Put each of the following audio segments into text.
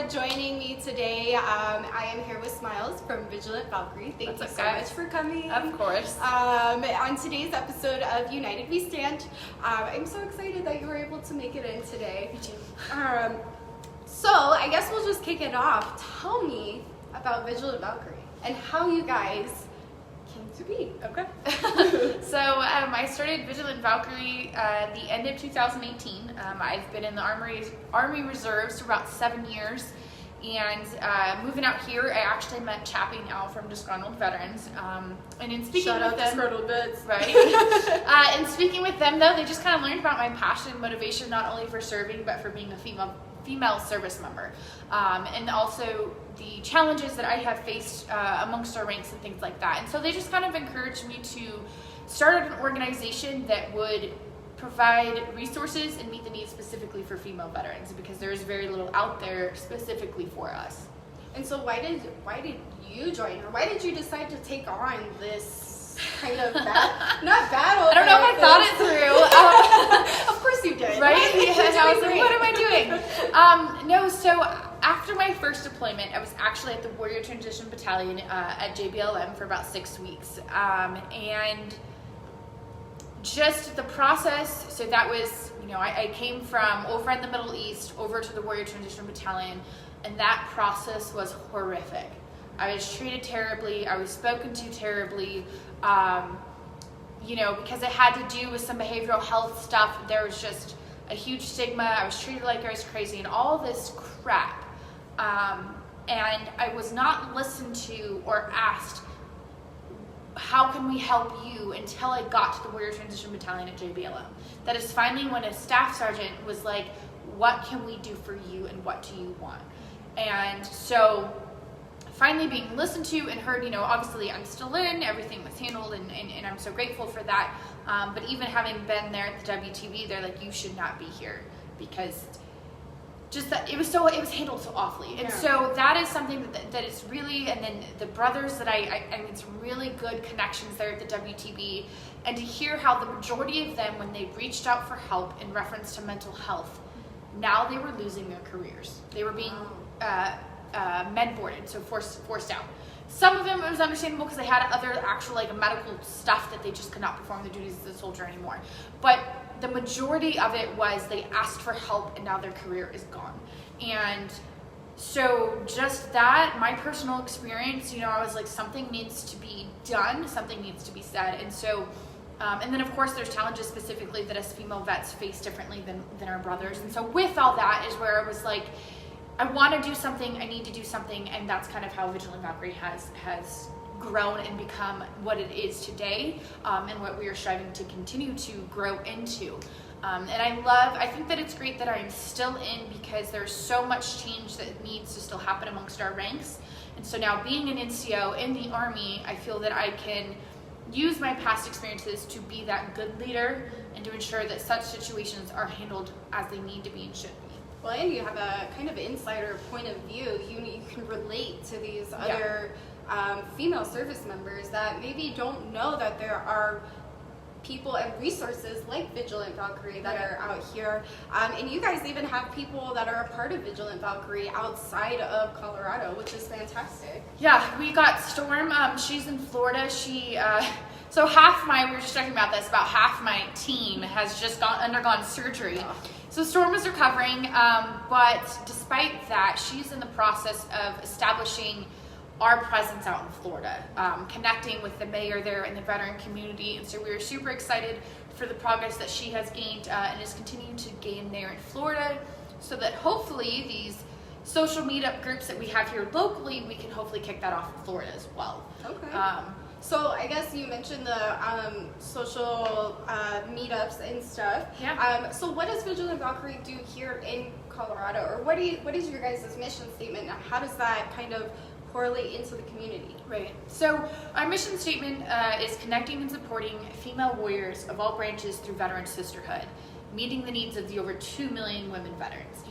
joining me today. I am here with Smiles from Vigilant Valkyrie. Thank you so much for coming. Of course. On today's episode of United We Stand, I'm so excited that you were able to make it in today. Me too. So I guess we'll just kick it off. Tell me about Vigilant Valkyrie and how you guys came to be. Okay. So I started Vigilant Valkyrie the end of 2018. I've been in the Army Reserves for about 7 years. And moving out here, I actually met Chappie now from Disgruntled Veterans. And in speaking Shout with out them, Disgruntled Vets. Right? In speaking with them, though, they just kind of learned about my passion and motivation, not only for serving, but for being a female service member, and also the challenges that I have faced amongst our ranks and things like that. And so they just kind of encouraged me to start an organization that would provide resources and meet the needs specifically for female veterans, because there is very little out there specifically for us. And so why did you join, or why did you decide to take on this kind of not battle? I don't know if I thought it through. Of course you did. Right? And I was like, what am I doing? No, so after my first deployment, I was actually at the Warrior Transition Battalion at JBLM for about 6 weeks. And just the process, so that was, I came from over in the Middle East over to the Warrior Transition Battalion, and that process was horrific. I was treated terribly. I was spoken to terribly. Because it had to do with some behavioral health stuff. There was just a huge stigma. I was treated like I was crazy and all this crap. And I was not listened to or asked, how can we help you, until I got to the Warrior Transition Battalion at JBLM. That is finally when a staff sergeant was like, what can we do for you and what do you want? And so finally being listened to and heard, obviously I'm still in, everything was handled, and I'm so grateful for that. But even having been there at the WTB, they're like, you should not be here, because just that it was handled so awfully. And so that is something that is really, and then the brothers that I mean, some really good connections there at the WTB, and to hear how the majority of them, when they reached out for help in reference to mental health, now they were losing their careers. They were being med boarded, so forced out. Some of them, it was understandable because they had other actual medical stuff that they just could not perform the duties as a soldier anymore. But the majority of it was they asked for help and now their career is gone. And so just that, my personal experience, I was like, something needs to be done, something needs to be said. And so, and then of course there's challenges specifically that us female vets face differently than our brothers. And so with all that is where I was like, I want to do something, I need to do something, and that's kind of how Vigilant Valkyrie has grown and become what it is today, and what we are striving to continue to grow into. And I think that it's great that I'm still in, because there's so much change that needs to still happen amongst our ranks. And so now being an NCO in the Army, I feel that I can use my past experiences to be that good leader and to ensure that such situations are handled as they need to be and should be. Well, and you have a kind of insider point of view. You can relate to these other female service members that maybe don't know that there are people and resources like Vigilant Valkyrie that are out here. And you guys even have people that are a part of Vigilant Valkyrie outside of Colorado, which is fantastic. Yeah, we got Storm. She's in Florida. She we were just talking about this, about half my team has just undergone surgery. So Storm is recovering, but despite that, she's in the process of establishing our presence out in Florida, connecting with the mayor there and the veteran community. And so we are super excited for the progress that she has gained and is continuing to gain there in Florida, so that hopefully these social meetup groups that we have here locally, we can hopefully kick that off in Florida as well. Okay. So I guess you mentioned the social meetups and stuff. Yeah. So what does Vigilant Valkyrie do here in Colorado, or what is your guys' mission statement? Now, how does that kind of correlate into the community? Right. So our mission statement is connecting and supporting female warriors of all branches through veteran sisterhood, meeting the needs of the over 2 million women veterans.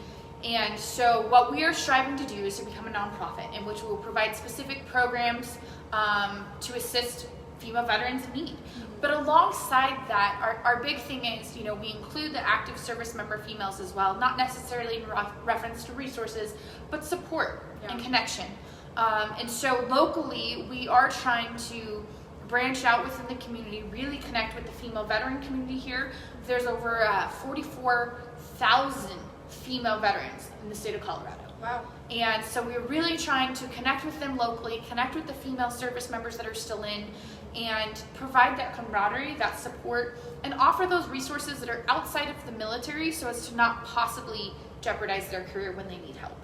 And so what we are striving to do is to become a nonprofit in which we will provide specific programs to assist female veterans in need. But alongside that, our big thing is, we include the active service member females as well, not necessarily in reference to resources, but support and connection. And so locally, we are trying to branch out within the community, really connect with the female veteran community here. There's over 44,000 female veterans in the state of Colorado. Wow. And so we're really trying to connect with them locally, connect with the female service members that are still in, and provide that camaraderie, that support, and offer those resources that are outside of the military so as to not possibly jeopardize their career when they need help.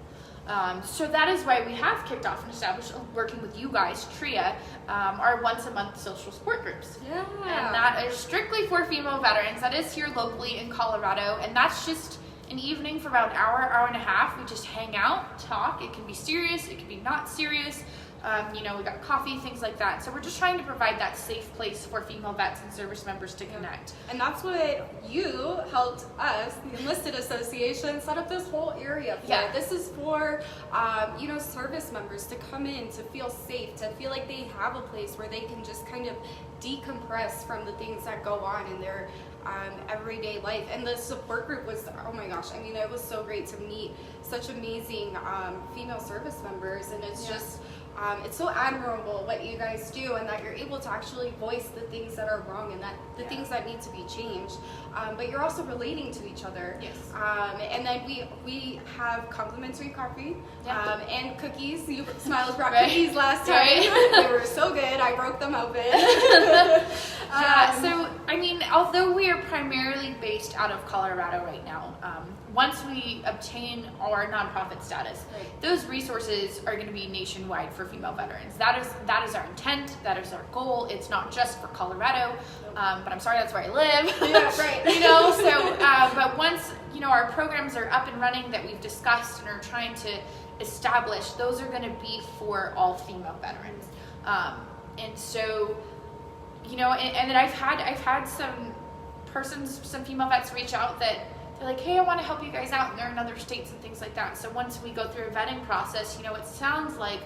So that is why we have kicked off and established, working with you guys, TRIA, our once a month social support groups. Yeah. And that is strictly for female veterans. That is here locally in Colorado, and that's just an evening for about an hour and a half. We just hang out, talk. It can be serious, it can be not serious. We got coffee, things like that. So we're just trying to provide that safe place for female vets and service members to connect. And that's what you helped us, the Enlisted Association, set up this whole area for. Yeah. This is for, service members to come in, to feel safe, to feel like they have a place where they can just kind of decompress from the things that go on in their everyday life. And the support group was, oh my gosh, I mean, it was so great to meet such amazing female service members, and it's just it's so admirable what you guys do, and that you're able to actually voice the things that are wrong and that the things that need to be changed, but you're also relating to each other. Yes. And then we have complimentary coffee and cookies. Smiles brought Right. cookies last time. Right. They were so good. I broke them open. So I mean, although we are primarily based out of Colorado right now, once we obtain our nonprofit status, those resources are going to be nationwide for female veterans. That is our intent. That is our goal. It's not just for Colorado, but I'm sorry, that's where I live. Yeah, right. But once our programs are up and running that we've discussed and are trying to establish, those are going to be for all female veterans. And so, and then I've had some female vets reach out that they're like, hey, I want to help you guys out, and they're in other states and things like that. So once we go through a vetting process, it sounds like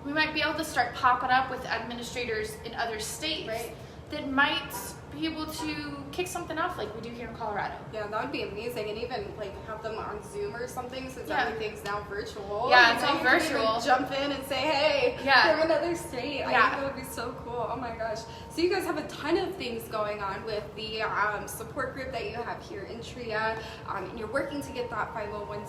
we might be able to start popping up with administrators in other states that might be able to kick something off like we do here in Colorado. Yeah, that would be amazing, and even have them on Zoom or something, since everything's now virtual. Yeah, it's all you can virtual. even jump in and say, hey, from another state. I think that would be so cool. Oh my gosh. So you guys have a ton of things going on with the support group that you have here in TRIA, and you're working to get that 501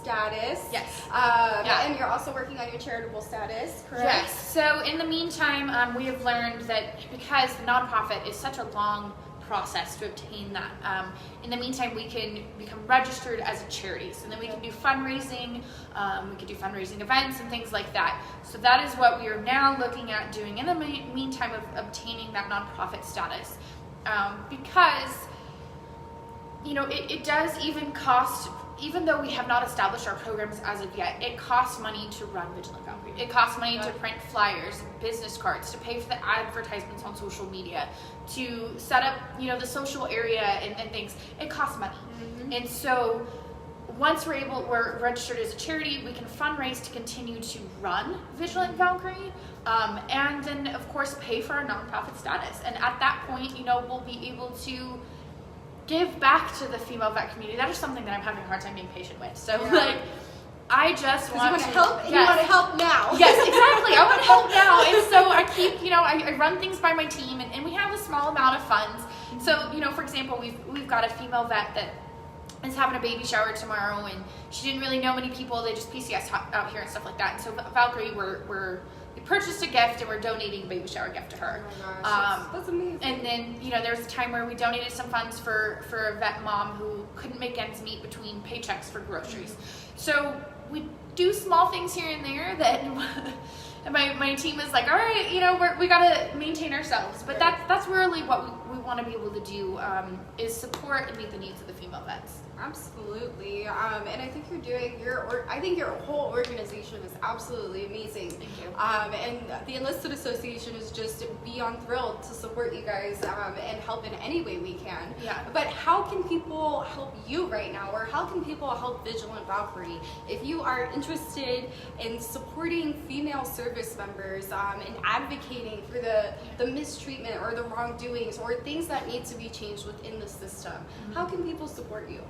status. Yes. And you're also working on your charitable status, correct? Yes. So in the meantime, we have learned that because the nonprofit is such a long process to obtain that, in the meantime we can become registered as a charity. So then we can do fundraising, we can do fundraising events and things like that. So that is what we are now looking at doing in the meantime of obtaining that nonprofit status. Because, it does even cost, even though we have not established our programs as of yet, it costs money to run Vigilant Valkyrie. It costs money to print flyers, business cards, to pay for the advertisements on social media, to set up, the social area and things. It costs money. Mm-hmm. And so once we're registered as a charity, we can fundraise to continue to run Vigilant Valkyrie, and then of course pay for our nonprofit status. And at that point, we'll be able to give back to the female vet community. That is something that I'm having a hard time being patient with. So I just want to help. Yes. You want to help now. Yes, exactly. I want to help now. And so I keep, I run things by my team, and we have a small amount of funds. So, for example, we've got a female vet that is having a baby shower tomorrow, and she didn't really know many people. They just PCS out here and stuff like that. And so Valkyrie, we purchased a gift, and we're donating a baby shower gift to her. Oh my gosh, that's amazing. And then, there was a time where we donated some funds for a vet mom who couldn't make ends meet between paychecks for groceries. So we do small things here and there that and my team is like, all right, we got to maintain ourselves. But that's really what we want to be able to do, is support and meet the needs of the female vets. Absolutely, and I think you're doing I think your whole organization is absolutely amazing. Thank you. And the Enlisted Association is just beyond thrilled to support you guys and help in any way we can. Yeah. But how can people help you right now, or how can people help Vigilant Valkyrie if you are interested in supporting female service members and advocating for the mistreatment or the wrongdoings or things that need to be changed within the system? How can people support you?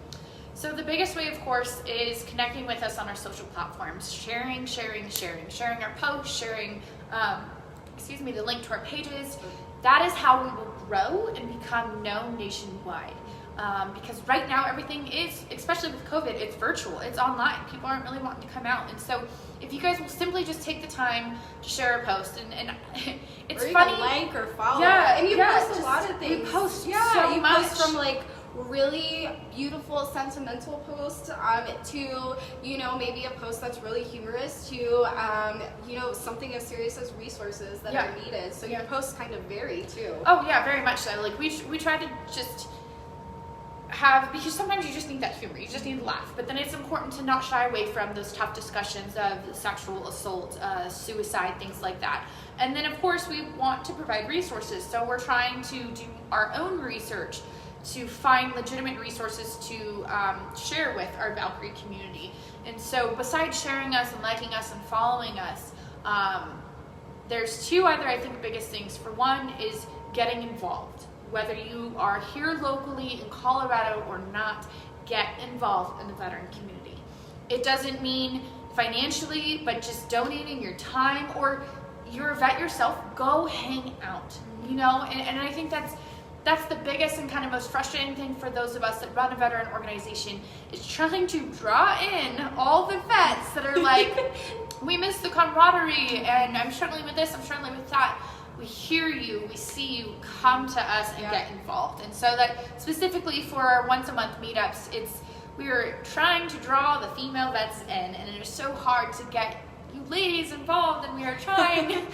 So the biggest way, of course, is connecting with us on our social platforms, sharing our posts, sharing, the link to our pages. That is how we will grow and become known nationwide. Because right now everything is, especially with COVID, it's virtual, it's online. People aren't really wanting to come out. And so if you guys will simply just take the time to share a post, and it's or funny. Even like or follow. Yeah, and you yeah, post a lot of things. We post you much. post from like really beautiful sentimental post to maybe a post that's really humorous to something as serious as resources that are needed. So your posts kind of vary too. Oh yeah, very much so. Like we try to just have, because sometimes you just need that humor, you just need to laugh, but then it's important to not shy away from those tough discussions of sexual assault, suicide, things like that. And then of course we want to provide resources, so we're trying to do our own research to find legitimate resources to share with our Valkyrie community. And so besides sharing us and liking us and following us, there's two other, I think, biggest things. For one is getting involved. Whether you are here locally in Colorado or not, get involved in the veteran community. It doesn't mean financially, but just donating your time, or you're a vet yourself, go hang out, and I think that's the biggest and kind of most frustrating thing for those of us that run a veteran organization, is trying to draw in all the vets that are like, we miss the camaraderie, and I'm struggling with this, I'm struggling with that. We hear you, we see you, come to us and get involved. And so that specifically for our once a month meetups, we are trying to draw the female vets in, and it is so hard to get you ladies involved, and we are trying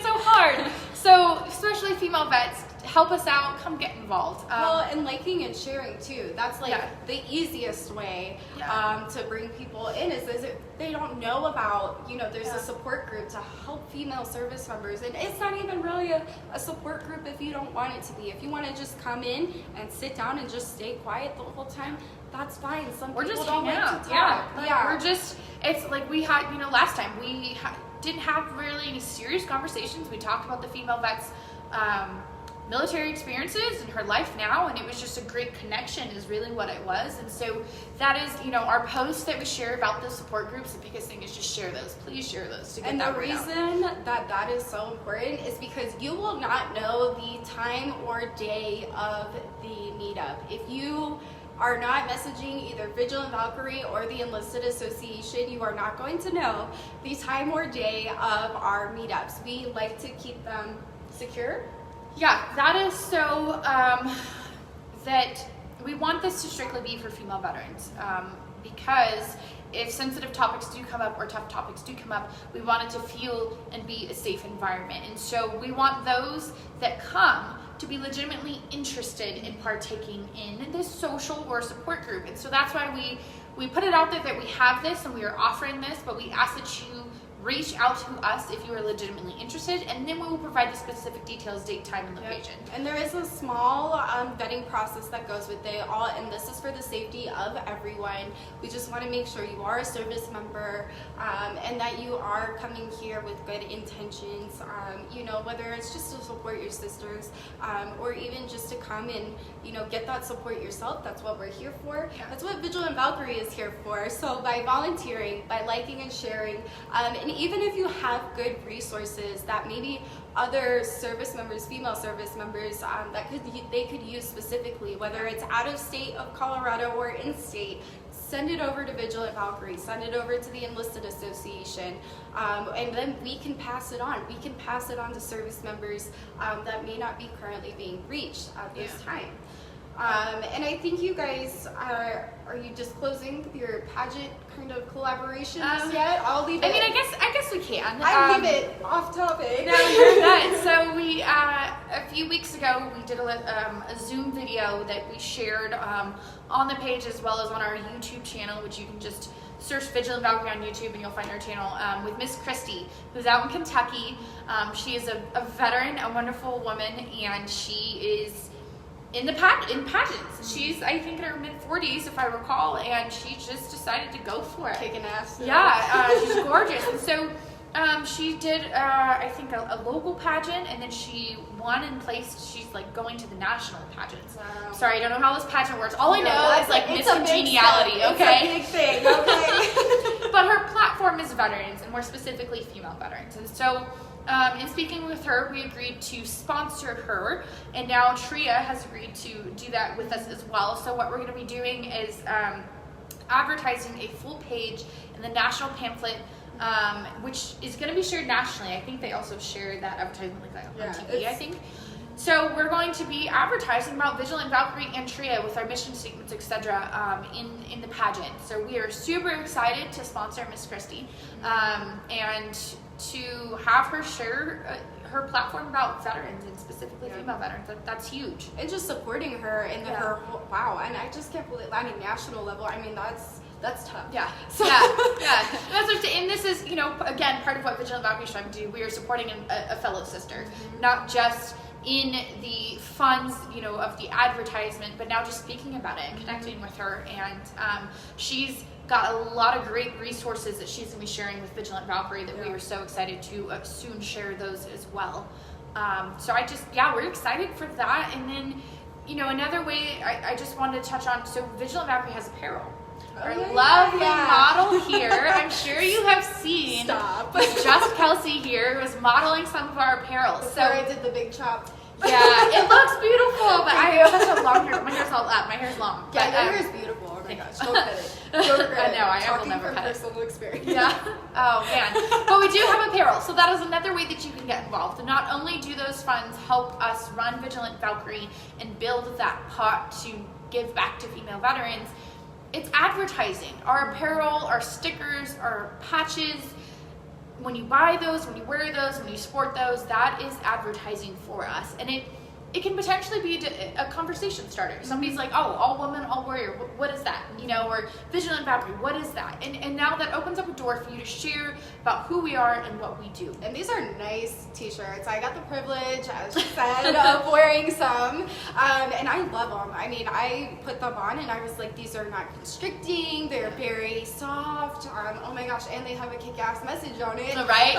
so hard. So especially female vets, help us out, come get involved. And liking and sharing too. That's the easiest way to bring people in is if they don't know about, there's a support group to help female service members. And it's not even really a support group if you don't want it to be. If you want to just come in and sit down and just stay quiet the whole time, that's fine. Some people just don't like out. to talk. We're just, it's like we had, last time we didn't have really any serious conversations. We talked about the female vets, military experiences and her life now, and it was just a great connection is really what it was. And so that is, our posts that we share about the support groups, the biggest thing is just share those. Please share those to get that word out. And the reason that is so important is because you will not know the time or day of the meetup. If you are not messaging either Vigilant Valkyrie or the Enlisted Association, you are not going to know the time or day of our meetups. We like to keep them secure. Yeah, that is so that we want this to strictly be for female veterans, because if sensitive topics do come up or tough topics do come up, we want it to feel and be a safe environment. And so we want those that come to be legitimately interested in partaking in this social or support group. And so that's why we put it out there that we have this and we are offering this, but we ask that you reach out to us if you are legitimately interested, and then we will provide the specific details, date, time, and location. Yep. And there is a small vetting process that goes with it all, and this is for the safety of everyone. We just want to make sure you are a service member and that you are coming here with good intentions, whether it's just to support your sisters or even just to come and, get that support yourself. That's what we're here for. Yeah. That's what Vigilant Valkyrie is here for. So by volunteering, by liking and sharing, and even if you have good resources that maybe other service members, female service members, that they could use specifically, whether it's out of state of Colorado or in state, send it over to Vigilant Valkyrie, send it over to the Enlisted Association, and then we can pass it on. We can pass it on to service members that may not be currently being reached at this time. And I think you guys are you disclosing your pageant kind of collaborations yet? I'll leave it. I guess we can. I leave it off topic. No, you're good. So we, a few few weeks ago, we did a Zoom video that we shared on the page as well as on our YouTube channel, which you can just search Vigilant Valkyrie on YouTube and you'll find our channel, with Miss Christy, who's out in Kentucky. She is a veteran, a wonderful woman, and she is in pageants. She's, I think, in her mid-40s, if I recall, and she just decided to go for it. Kicking ass. Yeah, she's gorgeous. And so she did, I think, a local pageant, and then she won and placed. She's like going to the national pageants. Wow. Sorry, I don't know how this pageant works. All I know is like Miss Congeniality, okay? It's a big thing, okay? But her platform is veterans, and more specifically female veterans. And so in speaking with her, we agreed to sponsor her, and now Tria has agreed to do that with us as well. So what we're going to be doing is advertising a full page in the national pamphlet, which is going to be shared nationally. I think they also share that advertisement like on TV, I think. So we're going to be advertising about Vigilant, Valkyrie, and Tria with our mission statements, etc. In the pageant. So we are super excited to sponsor Miss Christy, and to have her share her platform about veterans and specifically female veterans. That's huge. And just supporting her in her whole, wow. And I just can't believe, I mean, national level. I mean, that's tough. Yeah. So. Yeah. And this is, again, part of what Vigilant Valkyrie is trying to do. We are supporting a fellow sister, not just in the funds, of the advertisement, but now just speaking about it and connecting with her. And she's got a lot of great resources that she's going to be sharing with Vigilant Valkyrie that we are so excited to soon share those as well. So we're excited for that. And then, another way I just wanted to touch on, so Vigilant Valkyrie has apparel. Our lovely model here, I'm sure you have seen. Stop. Just Kelsey here was modeling some of our apparel. Before I did the big chop. Yeah, it looks beautiful, but I have such a long hair. My hair's all up. My hair's long. Yeah, but, your hair is beautiful. Oh my gosh, don't cut it. Don't regret it. I know, I will never cut it. Personal experience. Yeah. Oh man. But we do have apparel, so that is another way that you can get involved. And not only do those funds help us run Vigilant Valkyrie and build that pot to give back to female veterans, it's advertising. Our apparel, our stickers, our patches, when you buy those, when you wear those, when you sport those, that is advertising for us. And it can potentially be a conversation starter. Somebody's like, oh, all woman, all warrior, what is that? Or Vigilant Valkyrie, what is that? And now that opens up a door for you to share about who we are and what we do. And these are nice t-shirts. I got the privilege, as you said, of wearing some, and I love them. I mean, I put them on and I was like, these are not constricting, they're very soft, oh my gosh, and they have a kick-ass message on it. Right?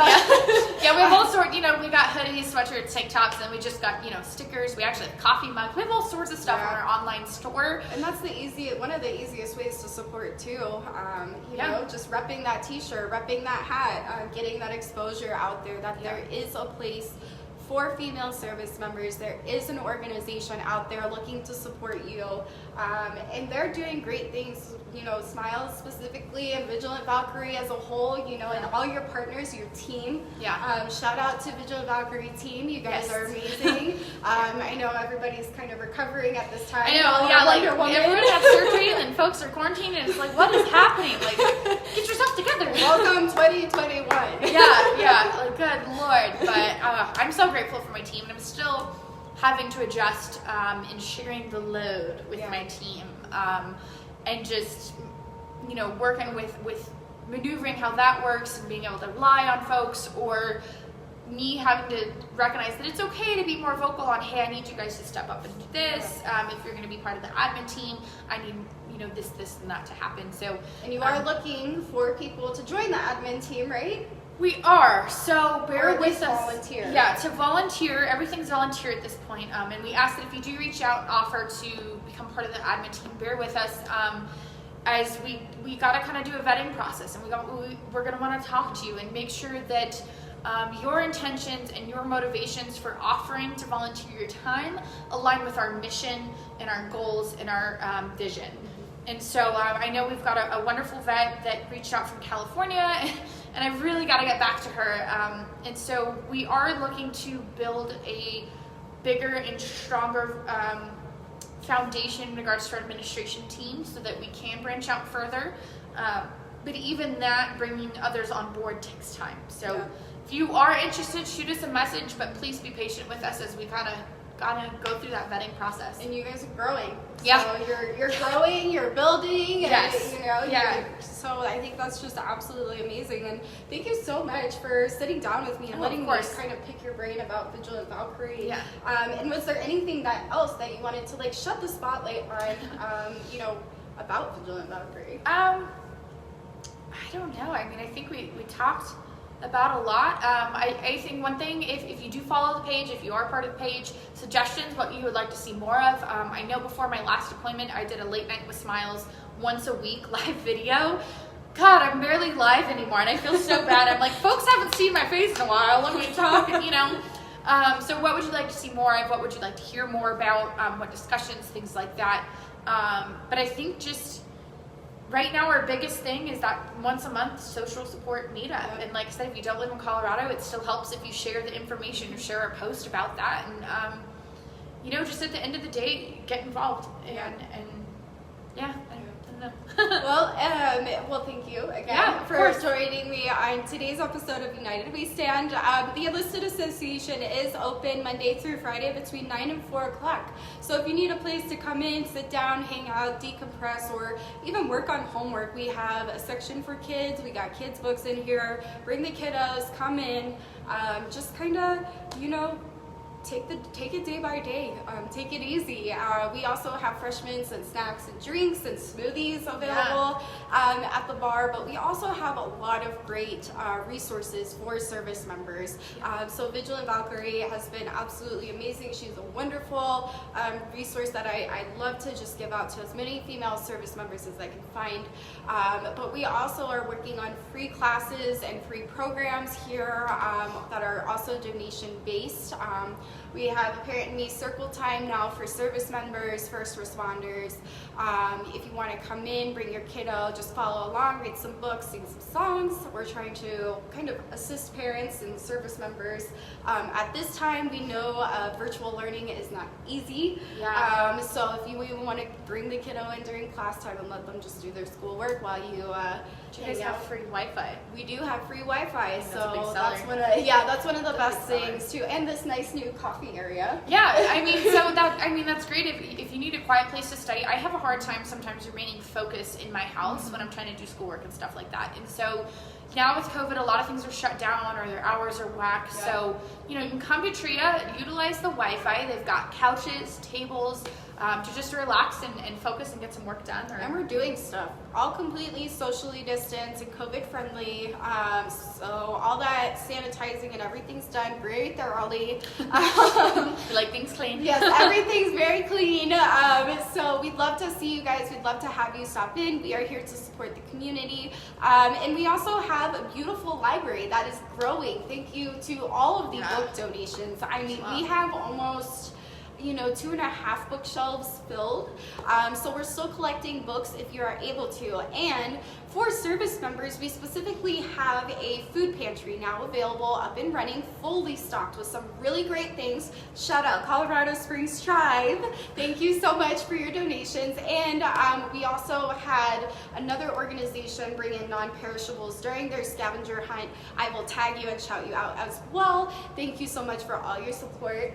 Yeah, we have all sorts, we got hoodies, sweatshirts, tank tops, and we just got, stickers. We actually have coffee mugs. We have all sorts of stuff on our online store. And that's one of the easiest ways to support too. Just repping that t-shirt, repping that hat, getting that exposure out there that there is a place for female service members. There is an organization out there looking to support you, and they're doing great things. Smiles specifically, and Vigilant Valkyrie as a whole. And all your partners, your team. Yeah. Shout out to Vigilant Valkyrie team. You guys are amazing. I know everybody's kind of recovering at this time. I know. Yeah. Like everyone had surgery, and then folks are quarantined, and it's like, what is happening? Like, get yourself together. Welcome 2021. Yeah. Like, good Lord. But I'm so grateful for my team, and I'm still having to adjust in sharing the load with my team, and just working with maneuvering how that works and being able to rely on folks, or me having to recognize that it's okay to be more vocal on, hey, I need you guys to step up and do this. If you're going to be part of the admin team, I need this and that to happen. So, and you are looking for people to join the admin team, right? We are, so bear with us. Volunteer. Yeah, to volunteer. Everything's volunteer at this point. And we ask that if you do reach out and offer to become part of the admin team, bear with us. As we got to kind of do a vetting process, and we're going to want to talk to you and make sure that your intentions and your motivations for offering to volunteer your time align with our mission and our goals and our vision. And so I know we've got a wonderful vet that reached out from California, and I've really got to get back to her. And so we are looking to build a bigger and stronger foundation in regards to our administration team so that we can branch out further. But even that, bringing others on board takes time. So if you are interested, shoot us a message, but please be patient with us as we kind of gotta go through that vetting process. And you guys are growing. Yeah. So you're growing, you're building, Yes. and, you know, Yeah. so I think that's just absolutely amazing. And thank you so much for sitting down with me and Oh, letting of me course. kind of pick your brain about Vigilant Valkyrie. Yeah. And was there anything else that you wanted to like shed the spotlight on, you know, about Vigilant Valkyrie? I don't know. I mean, I think we talked about a lot. I think one thing, if you do follow the page, if you are part of the page, suggestions, what you would like to see more of. I know before my last deployment, I did a late night with Smiles once a week live video. God, I'm barely live anymore, and I feel so bad. I'm like, folks haven't seen my face in a while. Let me talk, you know. So what would you like to see more of? What would you like to hear more about? What discussions, things like that. But I think just right now our biggest thing is that once a month social support meetup. And like I said, if you don't live in Colorado, it still helps if you share the information or share a post about that. And, you know, just at the end of the day, get involved. And yeah, I don't know. Well, thank you again for joining me on today's episode of United We Stand. The Enlisted Association is open Monday through Friday between 9 and 4 o'clock. So if you need a place to come in, sit down, hang out, decompress, or even work on homework, we have a section for kids. We got kids books in here. Bring the kiddos, come in, just kind of, you know, take it day by day. Take it easy. We also have refreshments and snacks and drinks and smoothies available at the bar, but we also have a lot of great resources for service members. So Vigilant Valkyrie has been absolutely amazing. She's a wonderful resource that I love to just give out to as many female service members as I can find. But we also are working on free classes and free programs here that are also donation based. We have a Parent and Me Circle Time now for service members, first responders. If you want to come in, bring your kiddo, just follow along, read some books, sing some songs. We're trying to kind of assist parents and service members. At this time, we know virtual learning is not easy. So if you even want to bring the kiddo in during class time and let them just do their schoolwork while you do you guys have free Wi-Fi? We do have free Wi-Fi, so that's one of the best things too. And this nice new coffee area. Yeah, I mean, that's great if you need a quiet place to study. I have a hard time sometimes remaining focused in my house when I'm trying to do schoolwork and stuff like that. And so now with COVID, a lot of things are shut down or their hours are whack. Yeah. So, you know, you can come to TRIA, utilize the Wi-Fi. They've got couches, tables, to just relax and focus and get some work done. And we're doing stuff all completely socially distanced and COVID friendly. So all that sanitizing and everything's done very thoroughly. You like things clean? Yes, everything's very clean. So we'd love to see you guys. We'd love to have you stop in. We are here to support the community. And we also have a beautiful library that is growing. Thank you to all of the book donations. I mean, we have almost 2.5 bookshelves filled. So we're still collecting books if you are able to. And for service members, we specifically have a food pantry now available, up and running, fully stocked with some really great things. Shout out Colorado Springs Tribe. Thank you so much for your donations. And we also had another organization bring in non-perishables during their scavenger hunt. I will tag you and shout you out as well. Thank you so much for all your support.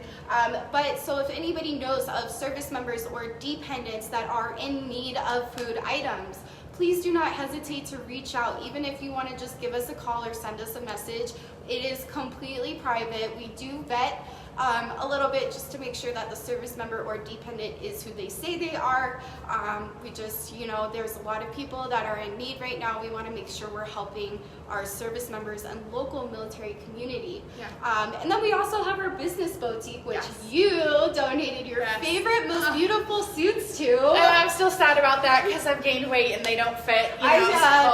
But so if anybody knows of service members or dependents that are in need of food items, please do not hesitate to reach out, even if you want to just give us a call or send us a message. It is completely private. We do vet a little bit just to make sure that the service member or dependent is who they say they are. We just, there's a lot of people that are in need right now. We want to make sure we're helping our service members and local military community. And then we also have our business boutique, which you donated your favorite, most beautiful suits to. And I'm still sad about that because I've gained weight and they don't fit. I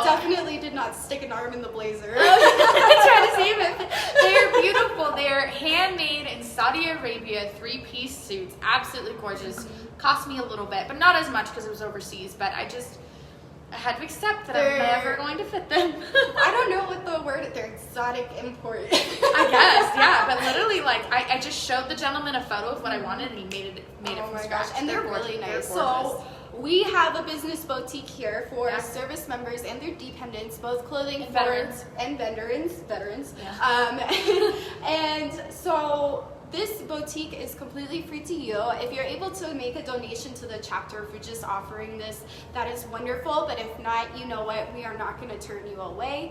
definitely did not stick an arm in the blazer. I tried to save it. They're beautiful. They're handmade in Saudi Arabia, 3-piece suits. Absolutely gorgeous. Cost me a little bit, but not as much because it was overseas. But I had to accept that I'm never going to fit them. I don't know what the word, they're exotic import. I guess, yeah. But literally, I just showed the gentleman a photo of what I wanted and he made it from scratch. And they're really nice. So we have a business boutique here for service members and their dependents, both clothing and veterans. And veterans. And so This boutique is completely free to you. If you're able to make a donation to the chapter for just offering this, that is wonderful. But if not, you know what? We are not going to turn you away.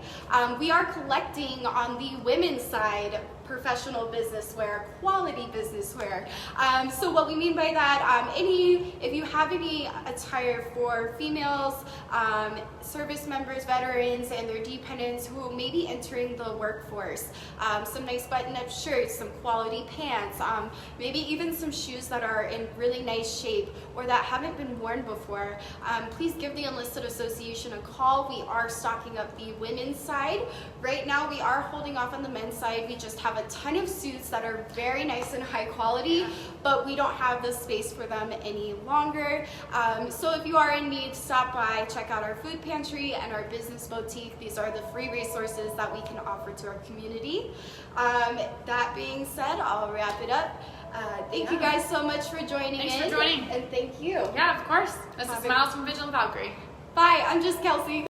We are collecting on the women's side professional business wear, quality business wear. So what we mean by that, if you have any attire for females, service members, veterans, and their dependents who may be entering the workforce, some nice button-up shirts, some quality pants, maybe even some shoes that are in really nice shape or that haven't been worn before, please give the Enlisted Association a call. We are stocking up the women's side. Right now we are holding off on the men's side. We just have a ton of suits that are very nice and high quality, but we don't have the space for them any longer. So if you are in need, stop by, check out our food pantry and our business boutique. These are the free resources that we can offer to our community. That being said, I'll wrap it up. Thank you guys so much for joining in. Thanks for joining. And thank you. Yeah, of course. This is Miles from Vigilant Valkyrie. Bye, I'm Just Kelsey.